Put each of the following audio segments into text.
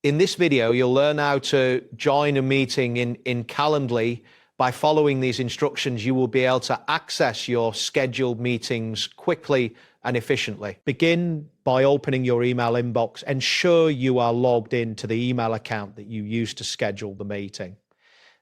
In this video, you'll learn how to join a meeting in Calendly. By following these instructions, you will be able to access your scheduled meetings quickly and efficiently. Begin by opening your email inbox. Ensure you are logged into the email account that you used to schedule the meeting.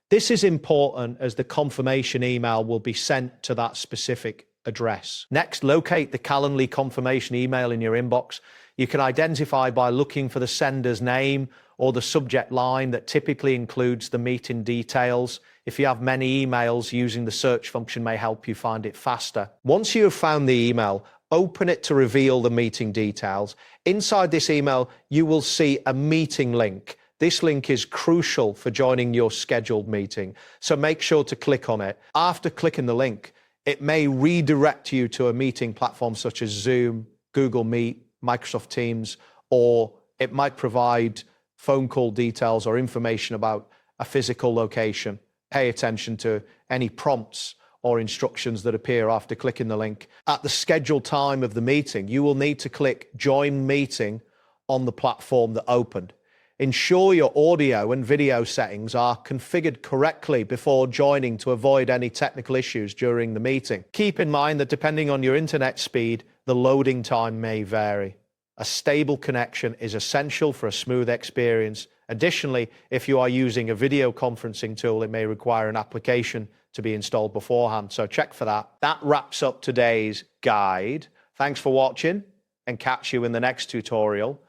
This is important as the confirmation email will be sent to that specific address. Next, locate the Calendly confirmation email in your inbox. You can identify by looking for the sender's name or the subject line that typically includes the meeting details. If you have many emails, using the search function may help you find it faster. Once you have found the email, open it to reveal the meeting details. Inside this email, you will see a meeting link. This link is crucial for joining your scheduled meeting, so make sure to click on it. After clicking the link, it may redirect you to a meeting platform such as Zoom, Google Meet, Microsoft Teams, or it might provide phone call details or information about a physical location. Pay attention to any prompts or instructions that appear after clicking the link. At the scheduled time of the meeting, you will need to click Join Meeting on the platform that opened. Ensure your audio and video settings are configured correctly before joining to avoid any technical issues during the meeting. Keep in mind that depending on your internet speed, the loading time may vary. A stable connection is essential for a smooth experience. Additionally, if you are using a video conferencing tool, it may require an application to be installed beforehand, so check for that. That wraps up today's guide. Thanks for watching, and catch you in the next tutorial.